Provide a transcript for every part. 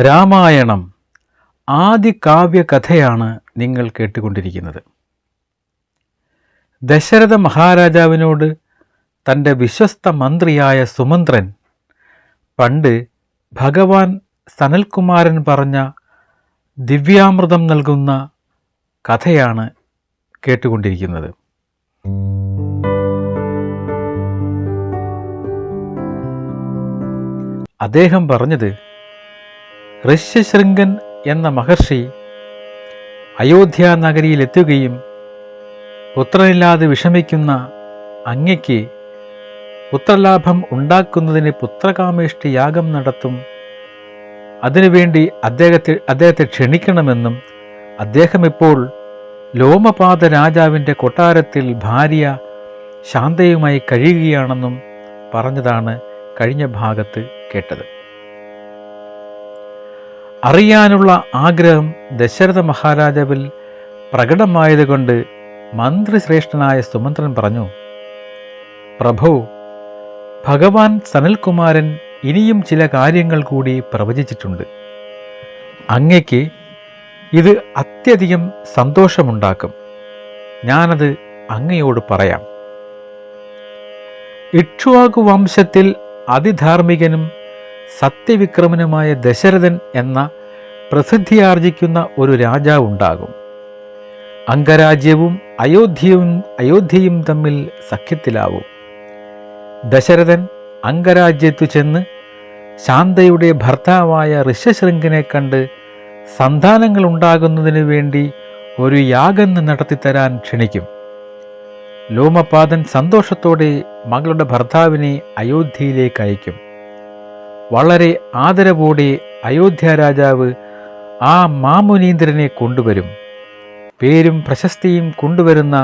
രാമായണം ആദികാവ്യകഥയാണ് നിങ്ങൾ കേട്ടുകൊണ്ടിരിക്കുന്നത്. ദശരഥ മഹാരാജാവിനോട് തൻ്റെ വിശ്വസ്ത മന്ത്രിയായ സുമന്ത്രൻ പണ്ട് ഭഗവാൻ സനൽകുമാരൻ പറഞ്ഞ ദിവ്യാമൃതം നൽകുന്ന കഥയാണ് കേട്ടുകൊണ്ടിരിക്കുന്നത്. അദ്ദേഹം പറഞ്ഞത്, ഋഷ്യശൃംഗൻ എന്ന മഹർഷി അയോധ്യ നഗരിയിലെത്തുകയും പുത്രനില്ലാതെ വിഷമിക്കുന്ന അങ്ങയ്ക്ക് പുത്രലാഭം ഉണ്ടാക്കുന്നതിന് പുത്രകാമേഷ്ടി യാഗം നടത്തും, അതിനുവേണ്ടി അദ്ദേഹത്തെ ക്ഷണിക്കണമെന്നും അദ്ദേഹം ഇപ്പോൾ ലോമപാത രാജാവിൻ്റെ കൊട്ടാരത്തിൽ ഭാര്യ ശാന്തയുമായി കഴിയുകയാണെന്നും പറഞ്ഞതാണ് കഴിഞ്ഞ ഭാഗത്ത് കേട്ടത്. അറിയാനുള്ള ആഗ്രഹം ദശരഥ മഹാരാജാവിൽ പ്രകടമായതുകൊണ്ട് മന്ത്രിശ്രേഷ്ഠനായ സുമന്ത്രൻ പറഞ്ഞു, പ്രഭു, ഭഗവാൻ സനൽകുമാരൻ ഇനിയും ചില കാര്യങ്ങൾ കൂടി പ്രവചിച്ചിട്ടുണ്ട്. അങ്ങയ്ക്ക് ഇത് അത്യധികം സന്തോഷമുണ്ടാക്കും. ഞാനത് അങ്ങയോട് പറയാം. ഇക്ഷ്വാകു വംശത്തിൽ അതിധാർമ്മികനും സത്യവിക്രമനുമായ ദശരഥൻ എന്ന പ്രസിദ്ധിയാർജിക്കുന്ന ഒരു രാജാവുണ്ടാകും. അംഗരാജ്യവും അയോധ്യയും തമ്മിൽ സഖ്യത്തിലാവും. ദശരഥൻ അംഗരാജ്യത്തു ചെന്ന് ശാന്തയുടെ ഭർത്താവായ ഋഷ്യശൃംഗനെ കണ്ട് സന്താനങ്ങൾ ഉണ്ടാകുന്നതിനു വേണ്ടി ഒരു യാഗം നടത്തിത്തരാൻ ക്ഷണിക്കും. ലോമപാതൻ സന്തോഷത്തോടെ മകളുടെ ഭർത്താവിനെ അയോധ്യയിലേക്ക് അയക്കും. വളരെ ആദരവോടെ അയോധ്യ രാജാവ് ആ മാമുനീന്ദ്രനെ കൊണ്ടുവരും. പേരും പ്രശസ്തിയും കൊണ്ടുവരുന്ന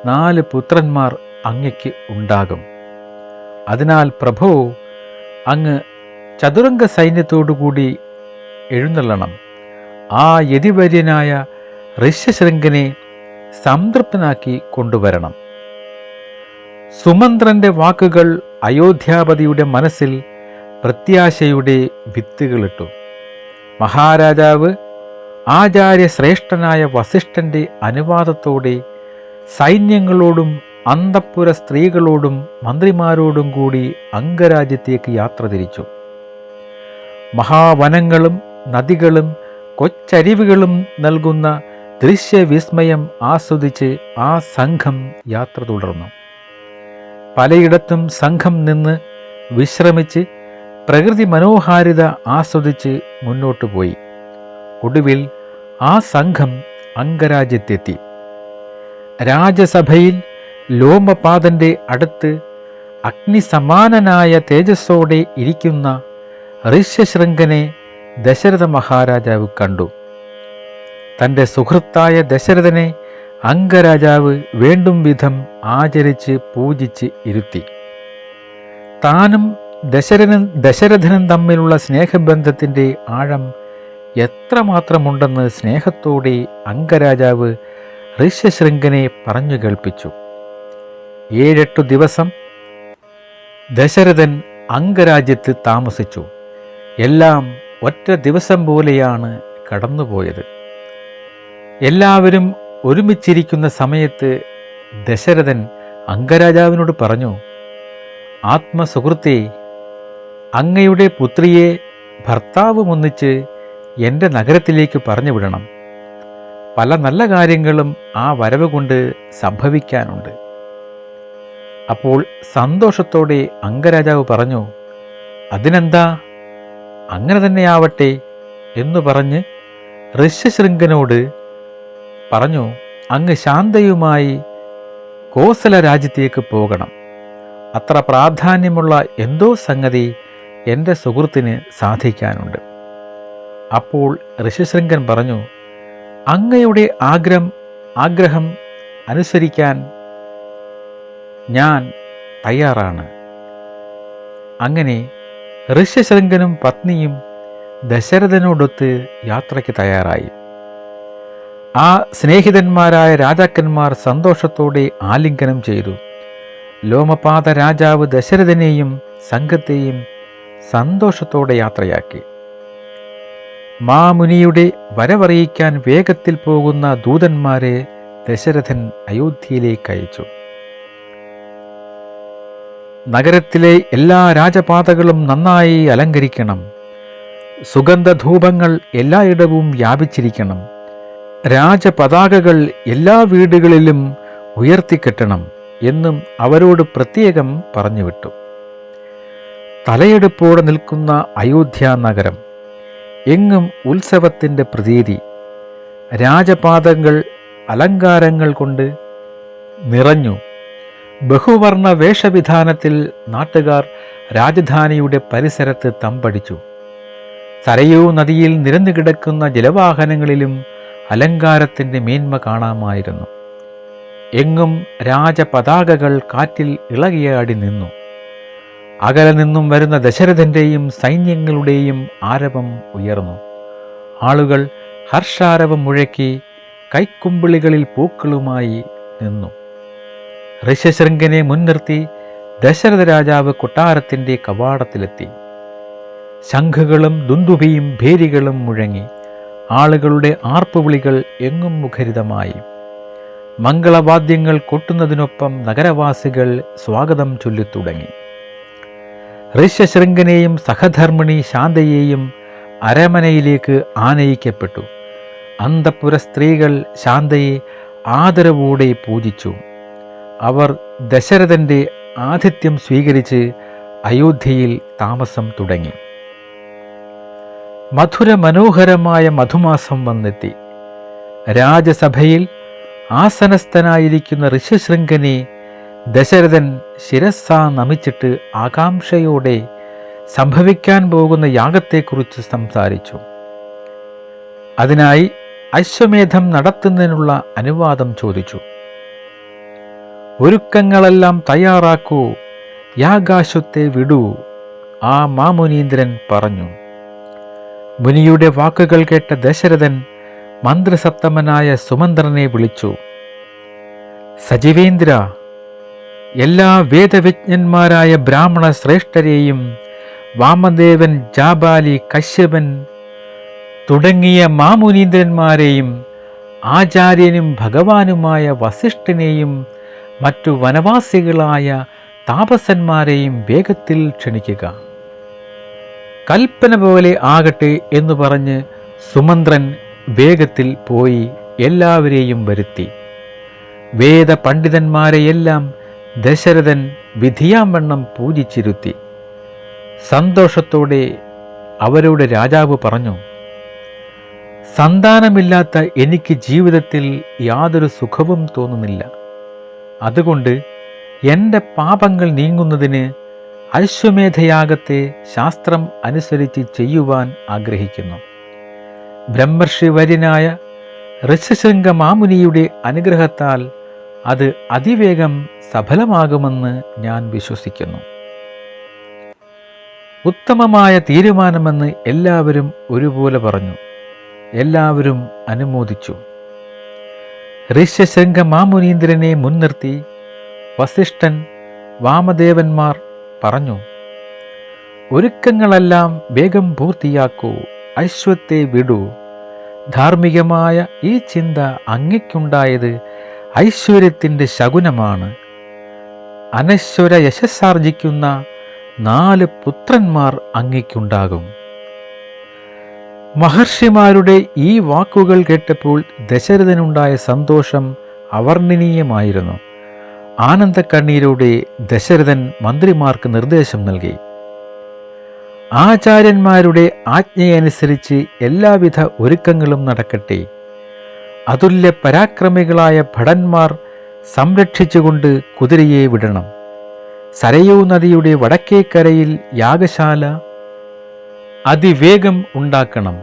4 പുത്രന്മാർ അങ്ങയ്ക്ക് ഉണ്ടാകും. അതിനാൽ പ്രഭു, അങ്ങ് ചതുരംഗ സൈന്യത്തോടുകൂടി എഴുന്നള്ളണം. ആ യതിവര്യനായ ഋഷ്യശൃംഗനെ സംതൃപ്തനാക്കി കൊണ്ടുവരണം. സുമന്ത്രന്റെ വാക്കുകൾ അയോധ്യാപതിയുടെ മനസ്സിൽ പ്രത്യാശയുടെ വിത്തുകളിട്ടു. മഹാരാജാവ് ആചാര്യശ്രേഷ്ഠനായ വസിഷ്ഠന്റെ അനുവാദത്തോടെ സൈന്യങ്ങളോടും അന്തഃപുര സ്ത്രീകളോടും മന്ത്രിമാരോടും കൂടി അംഗരാജ്യത്തേക്ക് യാത്ര തിരിച്ചു. മഹാവനങ്ങളും നദികളും കൊച്ചരുവികളും നൽകുന്ന ദൃശ്യവിസ്മയം ആസ്വദിച്ച് ആ സംഘം യാത്ര തുടർന്നു. പലയിടത്തും സംഘം നിന്ന് വിശ്രമിച്ച് പ്രകൃതി മനോഹാരിത ആസ്വദിച്ച് മുന്നോട്ടു പോയി. ഒടുവിൽ ആ സംഘം അംഗരാജ്യത്തെത്തി. രാജസഭയിൽ ലോമപാതന്റെ അടുത്ത് അഗ്നിസമാനനായ തേജസ്സോടെ ഇരിക്കുന്ന ഋഷ്യശൃംഗനെ ദശരഥ മഹാരാജാവ് കണ്ടു. തൻ്റെ സുഹൃത്തായ ദശരഥനെ അംഗരാജാവ് വേണ്ടും വിധം ആചരിച്ച് പൂജിച്ച് ഇരുത്തി. താനും ദശരഥനും തമ്മിലുള്ള സ്നേഹബന്ധത്തിൻ്റെ ആഴം എത്രമാത്രമുണ്ടെന്ന് സ്നേഹത്തോടെ അംഗരാജാവ് ഋഷ്യശൃംഗനെ പറഞ്ഞു കേൾപ്പിച്ചു. 7-8 ദിവസം ദശരഥൻ അംഗരാജ്യത്ത് താമസിച്ചു. എല്ലാം ഒറ്റ ദിവസം പോലെയാണ് കടന്നുപോയത്. എല്ലാവരും ഒരുമിച്ചിരിക്കുന്ന സമയത്ത് ദശരഥൻ അംഗരാജാവിനോട് പറഞ്ഞു, ആത്മസുഹൃത്തേ, അങ്ങയുടെ പുത്രിയെ ഭർത്താവും ഒന്നിച്ച് എൻ്റെ നഗരത്തിലേക്ക് പറഞ്ഞു വിടണം. പല നല്ല കാര്യങ്ങളും ആ വരവ് കൊണ്ട് സംഭവിക്കാനുണ്ട്. അപ്പോൾ സന്തോഷത്തോടെ അംഗരാജാവ് പറഞ്ഞു, അതിനെന്താ, അങ്ങനെ തന്നെയാവട്ടെ എന്നു പറഞ്ഞ് ഋഷ്യശൃംഗനോട് പറഞ്ഞു, അങ്ങ് ശാന്തയുമായി കോസല രാജ്യത്തേക്ക് പോകണം. അത്ര പ്രാധാന്യമുള്ള എന്തോ സംഗതി എൻ്റെ സുഹൃത്തിന് സാധിക്കാനുണ്ട്. അപ്പോൾ ഋഷ്യശൃംഗൻ പറഞ്ഞു, അങ്ങയുടെ ആഗ്രഹം അനുസരിക്കാൻ ഞാൻ തയ്യാറാണ്. അങ്ങനെ ഋഷ്യശൃംഗനും പത്നിയും ദശരഥനോടൊത്ത് യാത്രയ്ക്ക് തയ്യാറായി. ആ സ്നേഹിതന്മാരായ രാജാക്കന്മാർ സന്തോഷത്തോടെ ആലിംഗനം ചെയ്തു. ലോമപാത രാജാവ് ദശരഥനെയും സംഘത്തെയും സന്തോഷത്തോടെ യാത്രയാക്കി. മാമുനിയുടെ വരവറിയിക്കാൻ വേഗത്തിൽ പോകുന്ന ദൂതന്മാരെ ദശരഥൻ അയോധ്യയിലേക്ക് അയച്ചു. നഗരത്തിലെ എല്ലാ രാജപാതകളും നന്നായി അലങ്കരിക്കണം. സുഗന്ധധൂപങ്ങൾ എല്ലായിടവും വ്യാപിച്ചിരിക്കണം. രാജപതാകകൾ എല്ലാ വീടുകളിലും ഉയർത്തിക്കെട്ടണം എന്നും അവരോട് പ്രത്യേകം പറഞ്ഞുവിട്ടു. തലയെടുപ്പോടെ നിൽക്കുന്ന അയോധ്യ നഗരം എങ്ങും ഉത്സവത്തിൻ്റെ പ്രതീതി. രാജപാതകൾ അലങ്കാരങ്ങൾ കൊണ്ട് നിറഞ്ഞു. ബഹുവർണ്ണ വേഷവിധാനത്തിൽ നാട്ടുകാർ രാജധാനിയുടെ പരിസരത്ത് തമ്പടിച്ചു. സരയൂ നദിയിൽ നിരന്നുകിടക്കുന്ന ജലവാഹനങ്ങളിലും അലങ്കാരത്തിൻ്റെ മേന്മ കാണാമായിരുന്നു. എങ്ങും രാജപതാകകൾ കാറ്റിൽ ഇളകിയാടി നിന്നു. അകലെ നിന്നും വരുന്ന ദശരഥൻ്റെയും സൈന്യങ്ങളുടെയും ആരവം ഉയർന്നു. ആളുകൾ ഹർഷാരവം മുഴക്കി കൈക്കുമ്പിളികളിൽ പൂക്കളുമായി നിന്നു. ഋഷ്യശൃംഖനെ മുൻനിർത്തി ദശരഥ രാജാവ് കൊട്ടാരത്തിൻ്റെ കവാടത്തിലെത്തി. ശംഖുകളും ദുന്ദുഭിയും ഭേരികളും മുഴങ്ങി. ആളുകളുടെ ആർപ്പുവിളികൾ എങ്ങും മുഖരിതമായി. മംഗളവാദ്യങ്ങൾ കൊട്ടുന്നതിനൊപ്പം നഗരവാസികൾ സ്വാഗതം ചൊല്ലിത്തുടങ്ങി. ഋഷ്യശൃംഖനെയും സഹധർമ്മിണി ശാന്തയെയും അരമനയിലേക്ക് ആനയിക്കപ്പെട്ടു. അന്തഃപുര സ്ത്രീകൾ ശാന്തയെ ആദരവോടെ പൂജിച്ചു. അവർ ദശരഥൻ്റെ ആതിഥ്യം സ്വീകരിച്ച് അയോധ്യയിൽ താമസം തുടങ്ങി. മധുര മനോഹരമായ മധുമാസം വന്നെത്തി. രാജസഭയിൽ ആസനസ്ഥനായിരിക്കുന്ന ഋഷ്യശൃംഖനെ ദശരഥൻ ശിരസ്സാ നമിച്ചിട്ട് ആകാംക്ഷയോടെ സംഭവിക്കാൻ പോകുന്ന യാഗത്തെക്കുറിച്ച് സംസാരിച്ചു. അതിനായി അശ്വമേധം നടത്തുന്നതിനുള്ള അനുവാദം ചോദിച്ചു. ഒരുക്കങ്ങളെല്ലാം തയ്യാറാക്കൂ, യാഗാശ്വത്തെ വിടൂ, ആ മാമുനീന്ദ്രൻ പറഞ്ഞു. മുനിയുടെ വാക്കുകൾ കേട്ട ദശരഥൻ മന്ത്രിസത്തമനായ സുമന്ത്രനെ വിളിച്ചു. സജീവേന്ദ്ര, എല്ലാ വേദവിജ്ഞന്മാരായ ബ്രാഹ്മണ ശ്രേഷ്ഠരെയും വാമദേവൻ, ജാബാലി, കശ്യപൻ തുടങ്ങിയ മാമുനീന്ദ്രന്മാരെയും ആചാര്യനും ഭഗവാനുമായ വസിഷ്ഠനെയും മറ്റു വനവാസികളായ താപസന്മാരെയും വേഗത്തിൽ ക്ഷണിക്കുക. കൽപ്പന പോലെ ആകട്ടെ എന്ന് പറഞ്ഞ് സുമന്ത്രൻ വേഗത്തിൽ പോയി എല്ലാവരെയും വരുത്തി. വേദപണ്ഡിതന്മാരെയെല്ലാം ദശരഥൻ വിധിയാംവണ്ണം പൂജിച്ചിരുത്തി. സന്തോഷത്തോടെ അവരോട് രാജാവ് പറഞ്ഞു, സന്താനമില്ലാത്ത എനിക്ക് ജീവിതത്തിൽ യാതൊരു സുഖവും തോന്നുന്നില്ല. അതുകൊണ്ട് എൻ്റെ പാപങ്ങൾ നീങ്ങുന്നതിന് അശ്വമേധയാഗത്തെ ശാസ്ത്രം അനുസരിച്ച് ചെയ്യുവാൻ ആഗ്രഹിക്കുന്നു. ബ്രഹ്മർഷിവര്യനായ ഋഷ്യശൃംഖ മാമുനിയുടെ അനുഗ്രഹത്താൽ അത് അതിവേഗം സഫലമാകുമെന്ന് ഞാൻ വിശ്വസിക്കുന്നു. ഉത്തമമായ തീരുമാനമെന്ന് എല്ലാവരും ഒരുപോലെ പറഞ്ഞു. എല്ലാവരും അനുമോദിച്ചു. ഋഷ്യശൃംഖ മാമുനീന്ദ്രനെ മുൻനിർത്തി വസിഷ്ഠൻ, വാമദേവന്മാർ പറഞ്ഞു, ഒരുക്കങ്ങളെല്ലാം വേഗം പൂർത്തിയാക്കൂ, അശ്വത്തെ വിടൂ. ധാർമ്മികമായ ഈ ചിന്ത അങ്ങയ്ക്കുണ്ടായത് ഐശ്വര്യത്തിൻ്റെ ശകുനമാണ്. അനശ്വര യശസ്സാർജിക്കുന്ന 4 പുത്രന്മാർ അങ്ങയ്ക്കുണ്ടാകും. മഹർഷിമാരുടെ ഈ വാക്കുകൾ കേട്ടപ്പോൾ ദശരഥനുണ്ടായ സന്തോഷം അവർണ്ണനീയമായിരുന്നു. ആനന്ദക്കണ്ണീരോടെ ദശരഥൻ മന്ത്രിമാർക്ക് നിർദ്ദേശം നൽകി. ആചാര്യന്മാരുടെ ആജ്ഞയനുസരിച്ച് എല്ലാവിധ ഒരുക്കങ്ങളും നടക്കട്ടെ. അതുല്യ പരാക്രമികളായ ഭടന്മാർ സംരക്ഷിച്ചുകൊണ്ട് കുതിരയെ വിടണം. സരയൂ നദിയുടെ വടക്കേക്കരയിൽ യാഗശാല അതിവേഗം ഉണ്ടാക്കണം.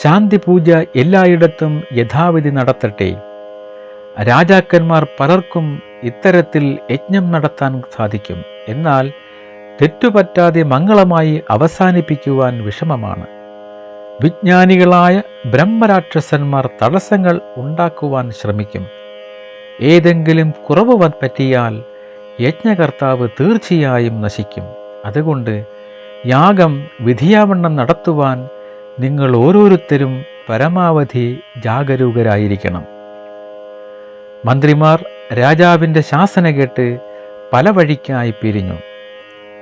ശാന്തിപൂജ എല്ലായിടത്തും യഥാവിധി നടത്തട്ടെ. രാജാക്കന്മാർ പലർക്കും ഇത്തരത്തിൽ യജ്ഞം നടത്താൻ സാധിക്കും. എന്നാൽ തെറ്റുപറ്റാതെ മംഗളമായി അവസാനിപ്പിക്കുവാൻ വിഷമമാണ്. വിജ്ഞാനികളായ ബ്രഹ്മരാക്ഷസന്മാർ തടസ്സങ്ങൾ ഉണ്ടാക്കുവാൻ ശ്രമിക്കും. ഏതെങ്കിലും കുറവ് പറ്റിയാൽ യജ്ഞകർത്താവ് തീർച്ചയായും നശിക്കും. അതുകൊണ്ട് യാഗം വിധിയാവണ്ണം നടത്തുവാൻ നിങ്ങൾ ഓരോരുത്തരും പരമാവധി ജാഗരൂകരായിരിക്കണം. മന്ത്രിമാർ രാജാവിൻ്റെ ശാസന കേട്ട് പല വഴിക്കായി പിരിഞ്ഞു.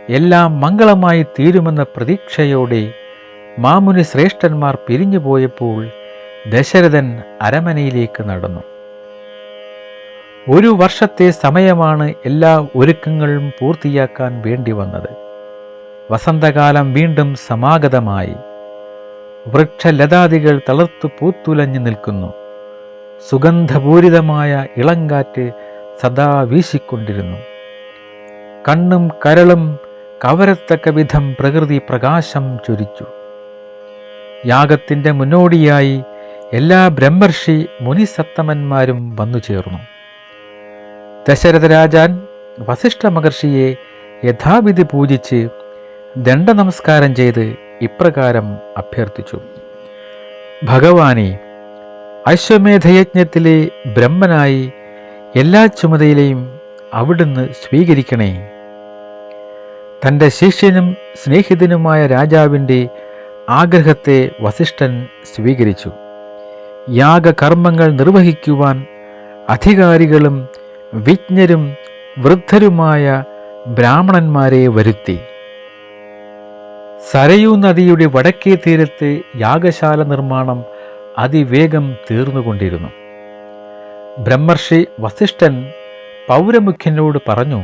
എല്ലാം മംഗളമായി തീരുമെന്ന പ്രതീക്ഷയോടെ മാമുനി ശ്രേഷ്ഠന്മാർ പിരിഞ്ഞു പോയപ്പോൾ ദശരഥൻ അരമനയിലേക്ക് നടന്നു. 1 വർഷത്തെ സമയമാണ് എല്ലാ ഒരുക്കങ്ങളും പൂർത്തിയാക്കാൻ വേണ്ടി വന്നത്. വസന്തകാലം വീണ്ടും സമാഗതമായി. വൃക്ഷലതാദികൾ തളർത്തു പൂത്തുലഞ്ഞു നിൽക്കുന്നു. സുഗന്ധപൂരിതമായ ഇളങ്കാറ്റ് സദാ വീശിക്കൊണ്ടിരുന്നു. കണ്ണും കരളും കവരത്തക്ക വിധം പ്രകൃതി പ്രകാശം ചൊരിച്ചു. യാഗത്തിൻ്റെ മുന്നോടിയായി എല്ലാ ബ്രഹ്മർഷി മുനിസത്തമന്മാരും വന്നു ചേർന്നു. ദശരഥ രാജാൻ വസിഷ്ഠ മഹർഷിയെ യഥാവിധി പൂജിച്ച് ദണ്ഡനമസ്കാരം ചെയ്ത് ഇപ്രകാരം അഭ്യർത്ഥിച്ചു: ഭഗവാനെ, അശ്വമേധയജ്ഞത്തിലെ ബ്രഹ്മനായി എല്ലാ ചുമതലയും അവിടുന്ന് സ്വീകരിക്കണേ. തൻ്റെ ശിഷ്യനും സ്നേഹിതനുമായ രാജാവിൻ്റെ ആഗ്രഹത്തെ വസിഷ്ഠൻ സ്വീകരിച്ചു. യാഗകർമ്മങ്ങൾ നിർവഹിക്കുവാൻ അധികാരികളും വിജ്ഞരും വൃദ്ധരുമായ ബ്രാഹ്മണന്മാരെ വരുത്തി. സരയൂ നദിയുടെ വടക്കേ തീരത്ത് യാഗശാല നിർമ്മാണം അതിവേഗം തീർന്നുകൊണ്ടിരുന്നു. ബ്രഹ്മർഷി വസിഷ്ഠൻ പൗരമുഖ്യനോട് പറഞ്ഞു: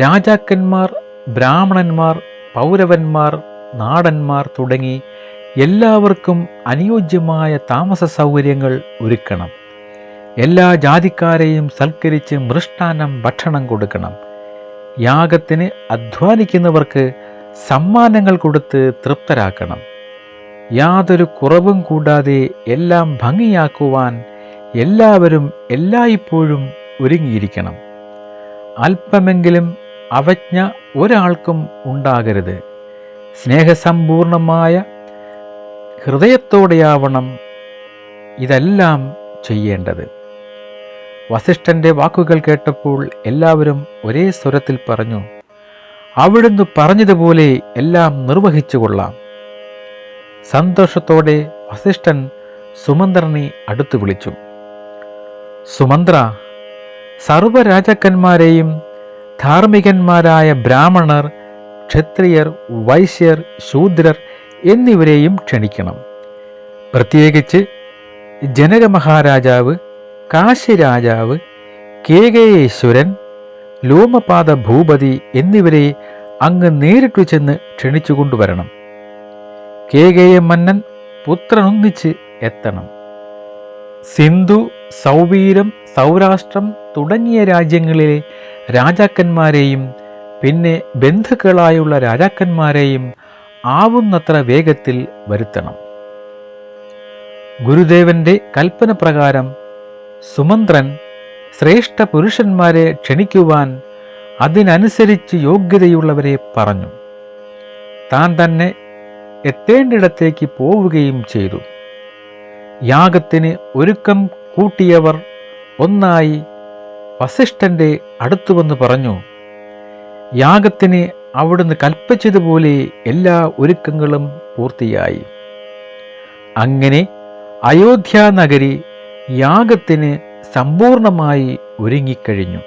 രാജാക്കന്മാർ, ബ്രാഹ്മണന്മാർ, പൗരവന്മാർ, നാടന്മാർ തുടങ്ങി എല്ലാവർക്കും അനുയോജ്യമായ താമസ സൗകര്യങ്ങൾ ഒരുക്കണം. എല്ലാ ജാതിക്കാരെയും സൽക്കരിച്ച് മൃഷ്ടാന്നം ഭക്ഷണം കൊടുക്കണം. യാഗത്തിന് അധ്വാനിക്കുന്നവർക്ക് സമ്മാനങ്ങൾ കൊടുത്ത് തൃപ്തരാക്കണം. യാതൊരു കുറവും കൂടാതെ എല്ലാം ഭംഗിയാക്കുവാൻ എല്ലാവരും എല്ലായ്പ്പോഴും ഒരുങ്ങിയിരിക്കണം. അല്പമെങ്കിലും അവജ്ഞ ഒരാൾക്കും ഉണ്ടാകരുത്. സ്നേഹസമ്പൂർണമായ ഹൃദയത്തോടെയാവണം ഇതെല്ലാം ചെയ്യേണ്ടത്. വസിഷ്ഠൻ്റെ വാക്കുകൾ കേട്ടപ്പോൾ എല്ലാവരും ഒരേ സ്വരത്തിൽ പറഞ്ഞു: അവിടുന്ന് പറഞ്ഞതുപോലെ എല്ലാം നിർവഹിച്ചു കൊള്ളാം. സന്തോഷത്തോടെ വസിഷ്ഠൻ സുമന്ത്രനെ അടുത്തു വിളിച്ചു: സുമന്ത്ര, സർവരാജാക്കന്മാരെയും ധാർമ്മികന്മാരായ ബ്രാഹ്മണർ, ക്ഷത്രിയർ, വൈശ്യർ, ശൂദ്രർ എന്നിവരെയും ക്ഷണിക്കണം. പ്രത്യേകിച്ച് ജനക മഹാരാജാവ്, കാശി രാജാവ്, കേകയേശ്വരൻ, ലോമപാത ഭൂപതി എന്നിവരെ അങ്ങ് നേരിട്ടു ചെന്ന് ക്ഷണിച്ചുകൊണ്ടുവരണം. കേകയ മന്നൻ പുത്രനൊന്നിച്ച് എത്തണം. സിന്ധു, സൗവീരം, സൗരാഷ്ട്രം തുടങ്ങിയ രാജ്യങ്ങളിലെ രാജാക്കന്മാരെയും പിന്നെ ബന്ധുക്കളായുള്ള രാജാക്കന്മാരെയും ആവുന്നത്ര വേഗത്തിൽ വരുത്തണം. ഗുരുദേവന്റെ കൽപ്പന പ്രകാരം സുമന്ത്രൻ ശ്രേഷ്ഠ പുരുഷന്മാരെ ക്ഷണിക്കുവാൻ അതിനനുസരിച്ച് യോഗ്യതയുള്ളവരെ പറഞ്ഞു. താൻ തന്നെ എത്തേണ്ടിടത്തേക്ക് പോവുകയും ചെയ്തു. യാഗത്തിന് ഒരുക്കം കൂട്ടിയവർ ഒന്നായി വസിഷ്ഠൻ്റെ അടുത്തു വന്ന് പറഞ്ഞു: യാഗത്തിന് അവിടുന്ന് കൽപ്പിച്ചതുപോലെ എല്ലാ ഒരുക്കങ്ങളും പൂർത്തിയായി. അങ്ങനെ അയോധ്യാനഗരി യാഗത്തിന് സമ്പൂർണമായി ഒരുങ്ങിക്കഴിഞ്ഞു.